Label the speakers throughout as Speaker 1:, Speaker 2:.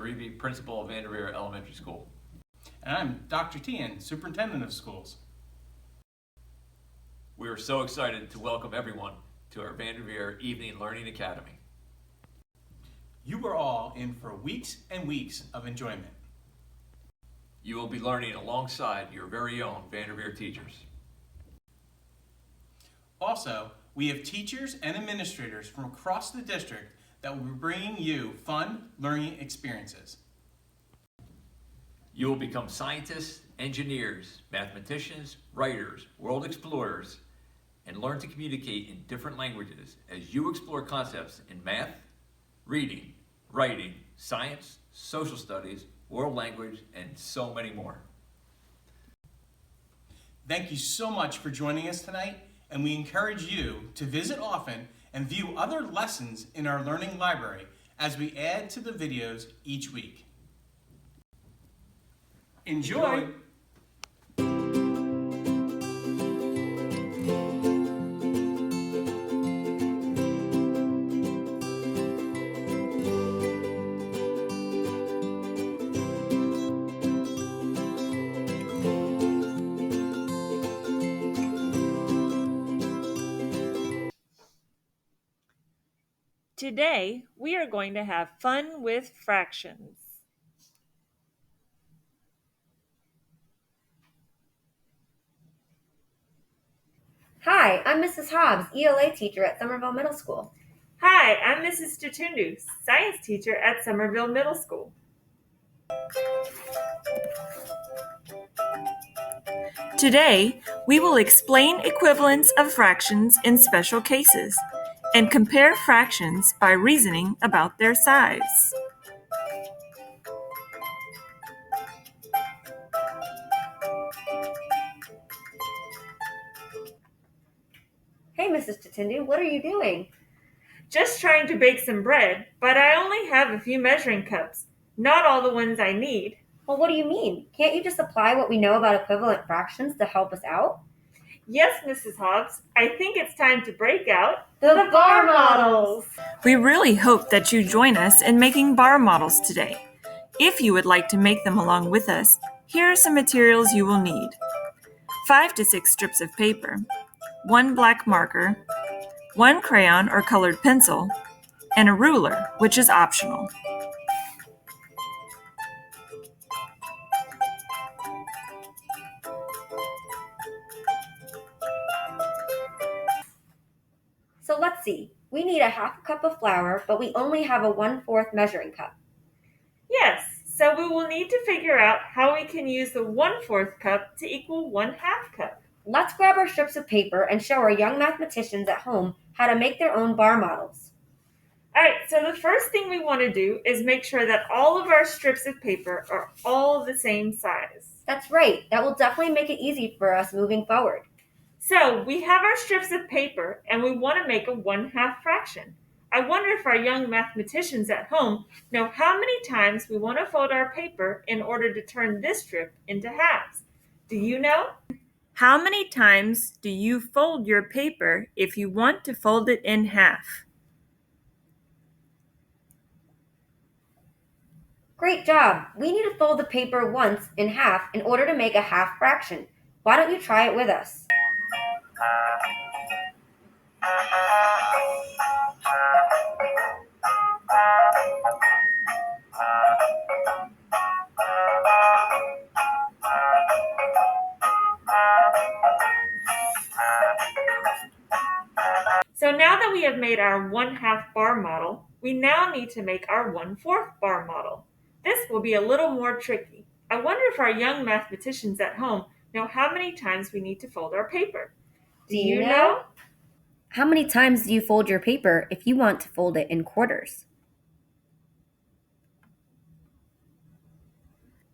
Speaker 1: Reeve, principal of Vanderveer Elementary School.
Speaker 2: And I'm Dr. Tian, superintendent of schools.
Speaker 1: We are so excited to welcome everyone to our Vanderveer Evening Learning Academy.
Speaker 2: You are all in for weeks and weeks of enjoyment.
Speaker 1: You will be learning alongside your very own Vanderveer teachers.
Speaker 2: Also, we have teachers and administrators from across the district that will be bringing you fun learning experiences.
Speaker 1: You will become scientists, engineers, mathematicians, writers, world explorers, and learn to communicate in different languages as you explore concepts in math, reading, writing, science, social studies, world language, and so many more.
Speaker 2: Thank you so much for joining us tonight, and we encourage you to visit often and view other lessons in our learning library as we add to the videos each week. Enjoy!
Speaker 3: Today, we are going to have fun with fractions.
Speaker 4: Hi, I'm Mrs. Hobbs, ELA teacher at Somerville Middle School.
Speaker 3: Hi, I'm Mrs. Tutundu, science teacher at Somerville Middle School. Today, we will explain equivalence of fractions in special cases and compare fractions by reasoning about their size.
Speaker 4: Hey, Mrs. Tatindu, what are you doing?
Speaker 3: Just trying to bake some bread, but I only have a few measuring cups, not all the ones I need.
Speaker 4: Well, what do you mean? Can't you just apply what we know about equivalent fractions to help us out?
Speaker 3: Yes, Mrs. Hobbs, I think it's time to break out
Speaker 4: The bar models!
Speaker 3: We really hope that you join us in making bar models today. If you would like to make them along with us, here are some materials you will need. 5 to 6 strips of paper, 1 black marker, 1 crayon or colored pencil, and a ruler, which is optional.
Speaker 4: So let's see. We need a half cup of flour, but we only have a 1/4 measuring cup.
Speaker 3: Yes, so we will need to figure out how we can use the 1/4 cup to equal 1/2 cup.
Speaker 4: Let's grab our strips of paper and show our young mathematicians at home how to make their own bar models.
Speaker 3: Alright, so the first thing we want to do is make sure that all of our strips of paper are all the same size.
Speaker 4: That's right. That will definitely make it easy for us moving forward.
Speaker 3: So we have our strips of paper and we want to make a 1/2 fraction. I wonder if our young mathematicians at home know how many times we want to fold our paper in order to turn this strip into halves. Do you know? How many times do you fold your paper if you want to fold it in half?
Speaker 4: Great job! We need to fold the paper once in half in order to make a half fraction. Why don't you try it with us?
Speaker 3: So now that we have made our 1/2 bar model, we now need to make our 1/4 bar model. This will be a little more tricky. I wonder if our young mathematicians at home know how many times we need to fold our paper.
Speaker 4: Do you know? How many times do you fold your paper if you want to fold it in quarters?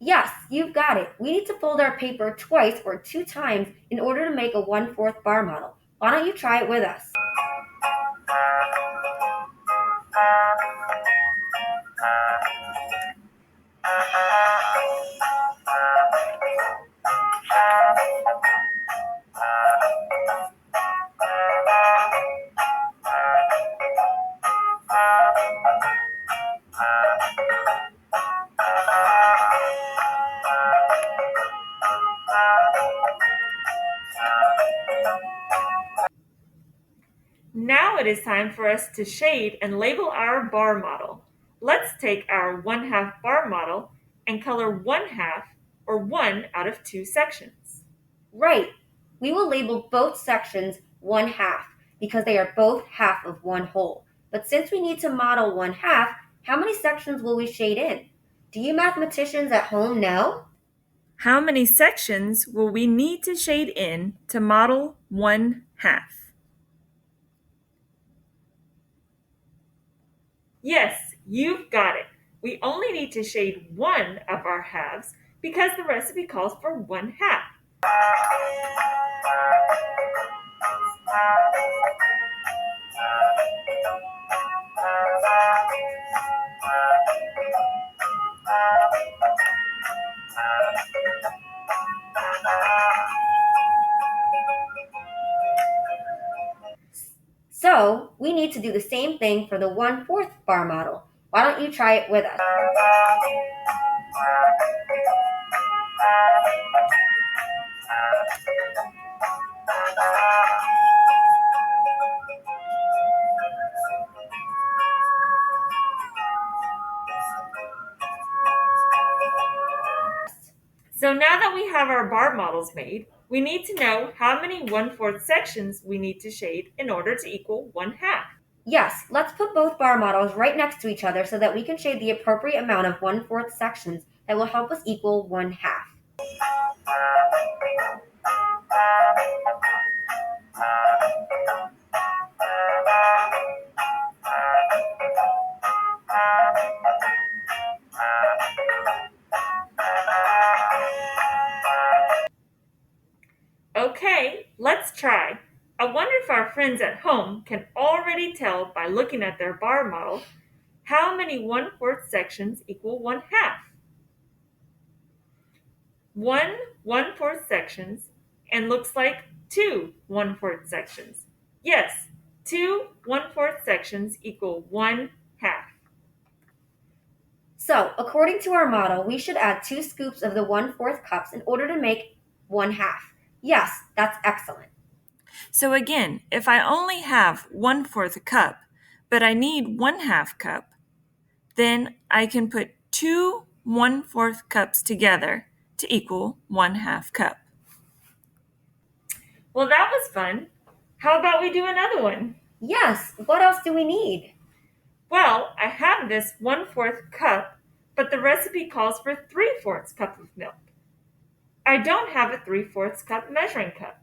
Speaker 4: Yes, you've got it. We need to fold our paper twice or 2 times in order to make a 1/4 bar model. Why don't you try it with us?
Speaker 3: Now it is time for us to shade and label our bar model. Let's take our 1/2 bar model and color 1/2 or 1 out of 2 sections.
Speaker 4: Right. We will label both sections 1/2 because they are both half of one whole. But since we need to model 1/2, how many sections will we shade in? Do you mathematicians at home know?
Speaker 3: How many sections will we need to shade in to model 1/2? Yes, you've got it. We only need to shade one of our halves because the recipe calls for 1/2.
Speaker 4: So, we need to do the same thing for the 1/4 bar model. Why don't you try it with us?
Speaker 3: So now that we have our bar models made, we need to know how many 1/4 sections we need to shade in order to equal 1/2.
Speaker 4: Yes, let's put both bar models right next to each other so that we can shade the appropriate amount of 1/4 sections that will help us equal 1/2.
Speaker 3: Okay, let's try. I wonder if our friends at home can already tell by looking at their bar model how many 1/4 sections equal 1/2. 1/4 sections and looks like 2 1/4 sections. Yes, 2 1/4 sections equal 1/2.
Speaker 4: So, according to our model, we should add 2 scoops of the 1/4 cups in order to make 1/2. Yes, that's excellent.
Speaker 3: So again, if I only have 1/4 cup, but I need 1/2 cup, then I can put 2 1/4 cups together to equal 1/2 cup. Well, that was fun. How about we do another one?
Speaker 4: Yes, what else do we need?
Speaker 3: Well, I have this 1/4 cup, but the recipe calls for 3/4 cup of milk. I don't have a 3/4 cup measuring cup.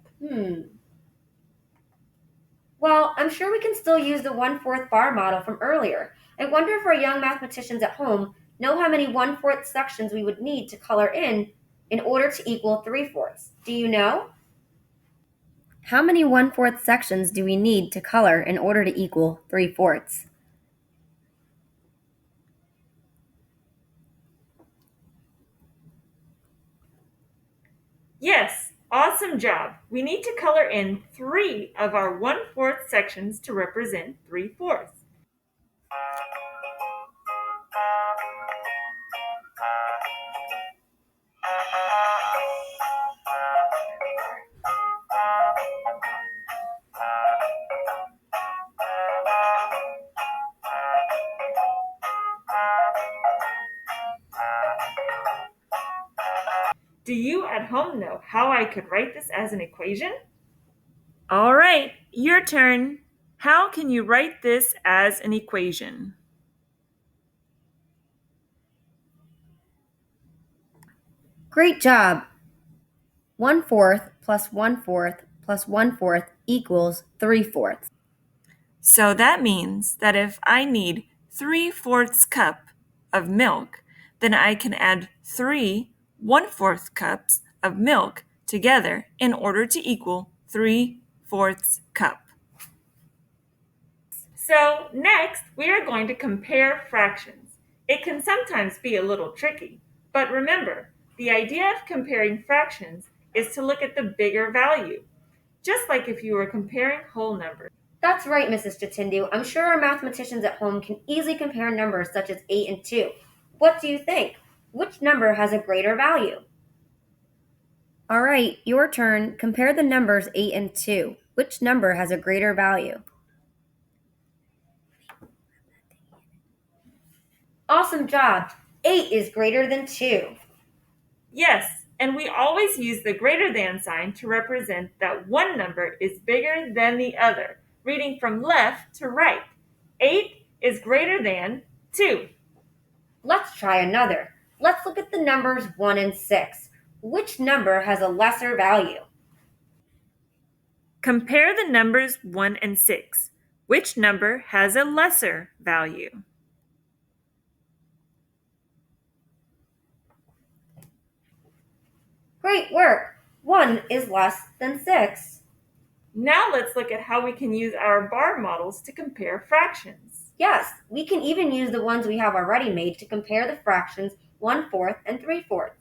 Speaker 4: Well, I'm sure we can still use the 1/4 bar model from earlier. I wonder if our young mathematicians at home know how many 1/4 sections we would need to color in order to equal 3/4. Do you know? How many 1/4 sections do we need to color in order to equal 3/4?
Speaker 3: Yes, awesome job. We need to color in 3 of our 1/4 sections to represent 3/4. Do you at home know how I could write this as an equation? All right, your turn. How can you write this as an equation?
Speaker 4: Great job! 1/4 plus 1/4 plus 1/4 equals 3/4.
Speaker 3: So that means that if I need 3/4 cup of milk, then I can add 3 1/4 cups of milk together in order to equal 3/4 cup. So next, we are going to compare fractions. It can sometimes be a little tricky, but remember, the idea of comparing fractions is to look at the bigger value, just like if you were comparing whole numbers.
Speaker 4: That's right, Mrs. Jatindu. I'm sure our mathematicians at home can easily compare numbers such as 8 and 2. What do you think? Which number has a greater value? All right, your turn. Compare the numbers 8 and 2. Which number has a greater value? Awesome job. 8 is greater than 2.
Speaker 3: Yes, and we always use the greater than sign to represent that one number is bigger than the other, reading from left to right. 8 is greater than 2.
Speaker 4: Let's try another. Let's look at the numbers 1 and 6. Which number has a lesser value?
Speaker 3: Compare the numbers 1 and 6. Which number has a lesser value?
Speaker 4: Great work! 1 is less than 6.
Speaker 3: Now let's look at how we can use our bar models to compare fractions.
Speaker 4: Yes, we can even use the ones we have already made to compare the fractions 1/4 and 3/4.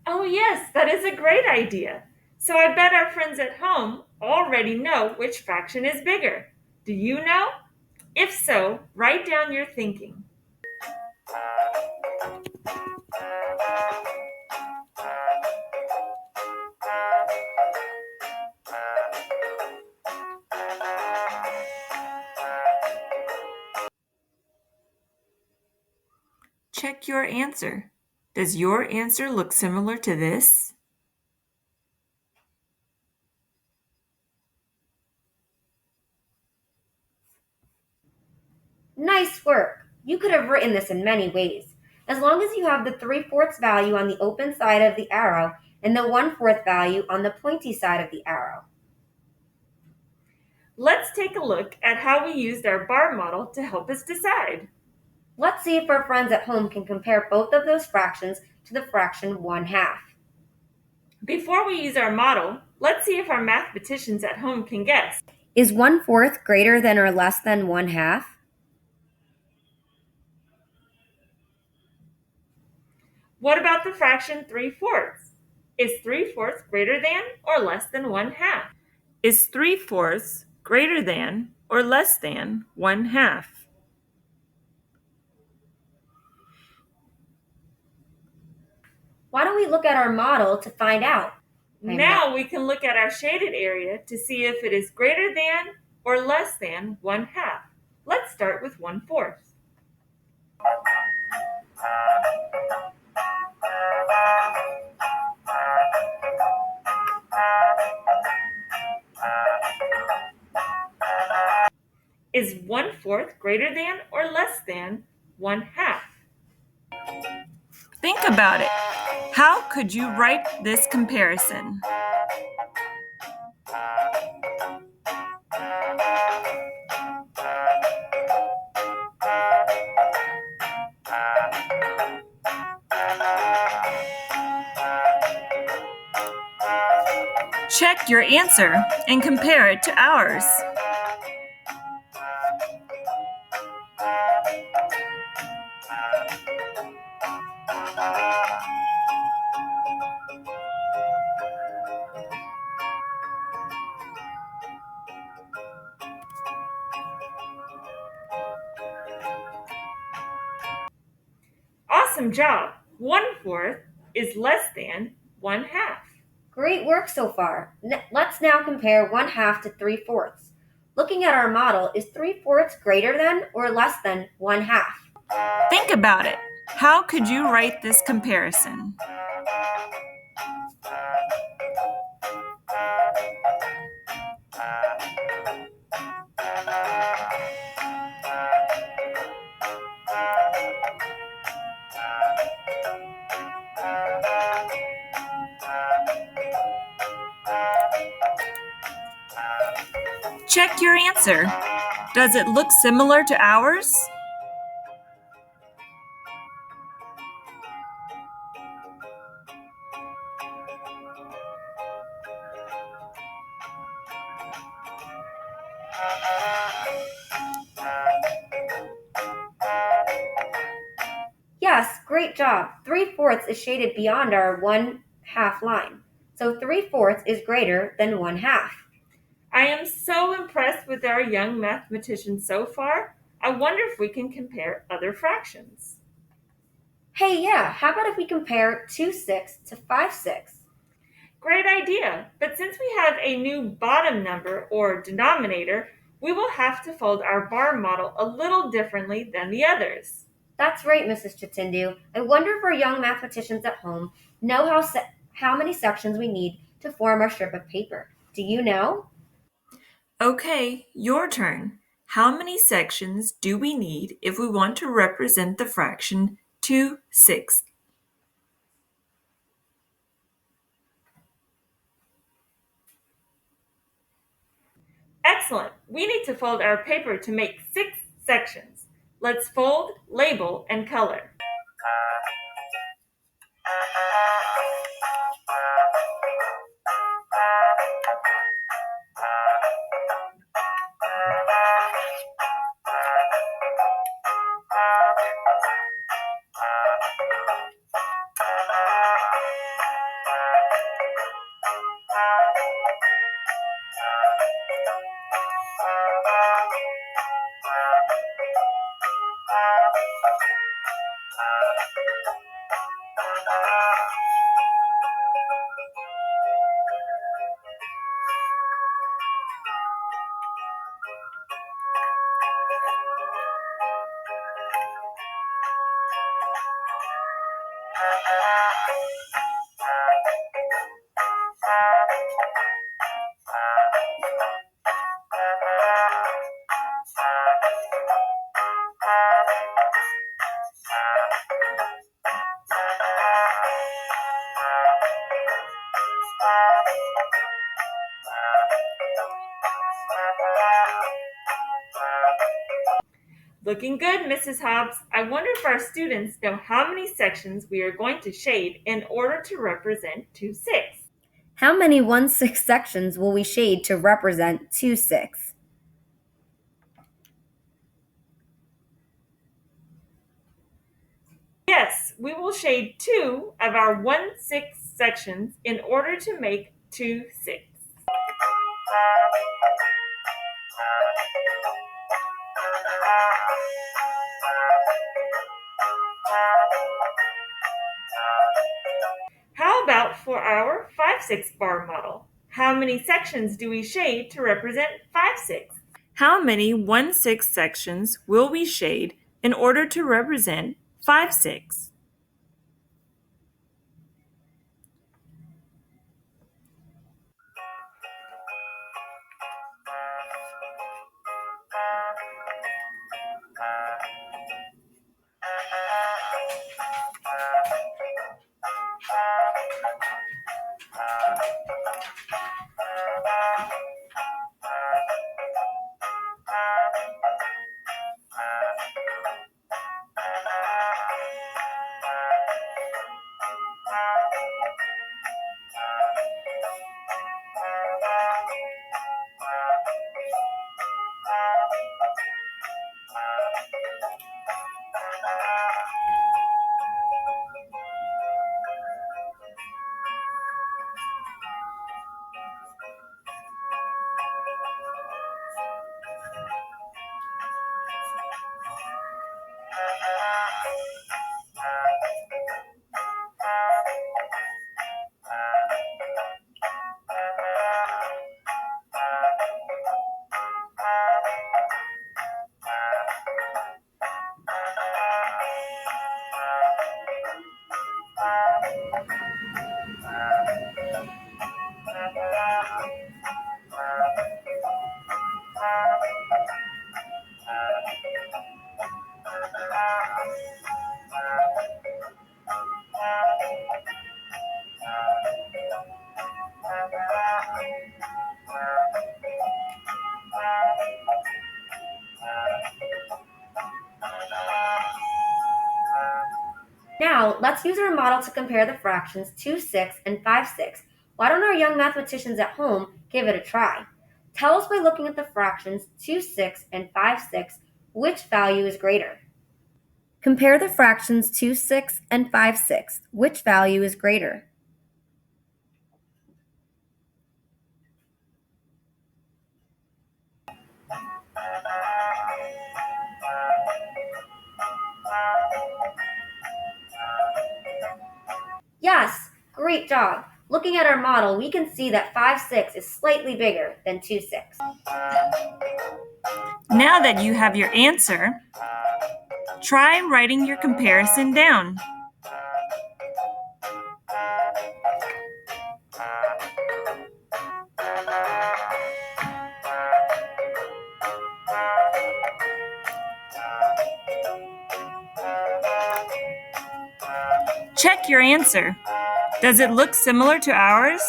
Speaker 3: Oh, yes, that is a great idea. So I bet our friends at home already know which fraction is bigger. Do you know? If so, write down your thinking. Check your answer. Does your answer look similar to this?
Speaker 4: Nice work! You could have written this in many ways. As long as you have the 3/4 value on the open side of the arrow and the 1/4 value on the pointy side of the arrow.
Speaker 3: Let's take a look at how we used our bar model to help us decide.
Speaker 4: Let's see if our friends at home can compare both of those fractions to the fraction 1/2.
Speaker 3: Before we use our model, let's see if our mathematicians at home can guess.
Speaker 4: Is 1/4 greater than or less than 1/2?
Speaker 3: What about the fraction 3/4? Is 3/4 greater than or less than 1/2? Is 3/4 greater than or less than 1/2?
Speaker 4: Why don't we look at our model to find out?
Speaker 3: Now we can look at our shaded area to see if it is greater than or less than 1/2. Let's start with 1/4. Is 1/4 greater than or less than 1/2? Think about it. How could you write this comparison? Check your answer and compare it to ours. Awesome job! 1/4 is less than 1/2.
Speaker 4: Great work so far. Let's now compare 1/2 to 3/4. Looking at our model, is 3/4 greater than or less than 1/2?
Speaker 3: Think about it. How could you write this comparison? Check your answer. Does it look similar to ours?
Speaker 4: Yes, great job. 3/4 is shaded beyond our 1/2 line. So 3/4 is greater than 1/2.
Speaker 3: I am so impressed with our young mathematicians so far. I wonder if we can compare other fractions.
Speaker 4: Hey, yeah, how about if we compare 2/6 to 5/6?
Speaker 3: Great idea. But since we have a new bottom number or denominator, we will have to fold our bar model a little differently than the others.
Speaker 4: That's right, Mrs. Chitindu. I wonder if our young mathematicians at home know how many sections we need to form our strip of paper. Do you know?
Speaker 5: Okay, your turn. How many sections do we need if we want to represent the fraction 2/6?
Speaker 3: Excellent. We need to fold our paper to make 6 sections. Let's fold, label, and color. Looking good, Mrs. Hobbs. I wonder if our students know how many sections we are going to shade in order to represent 2/6.
Speaker 4: How many 1/6 sections will we shade to represent 2/6?
Speaker 3: Yes, we will shade 2 of our 1/6 sections in order to make 2/6. How about for our 5/6 bar model? How many sections do we shade to represent 5/6?
Speaker 5: How many 1/6 sections will we shade in order to represent 5/6?
Speaker 4: Now, let's use our model to compare the fractions 2/6 and 5/6. Why don't our young mathematicians at home give it a try? Tell us by looking at the fractions 2/6 and 5/6 which value is greater. Compare the fractions 2/6 and 5/6. Which value is greater? Yes, great job. Looking at our model, we can see that 5/6 is slightly bigger than 2/6.
Speaker 5: Now that you have your answer, try writing your comparison down. Check your answer. Does it look similar to ours?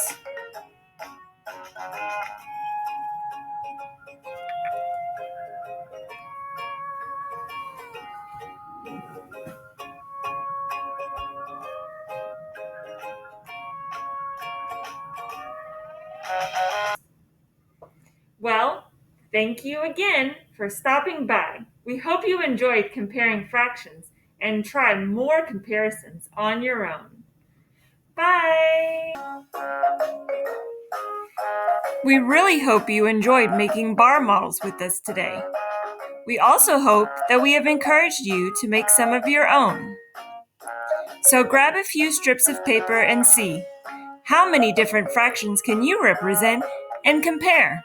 Speaker 3: Well, thank you again for stopping by. We hope you enjoyed comparing fractions and try more comparisons on your own. Bye!
Speaker 5: We really hope you enjoyed making bar models with us today. We also hope that we have encouraged you to make some of your own. So grab a few strips of paper and see how many different fractions can you represent and compare.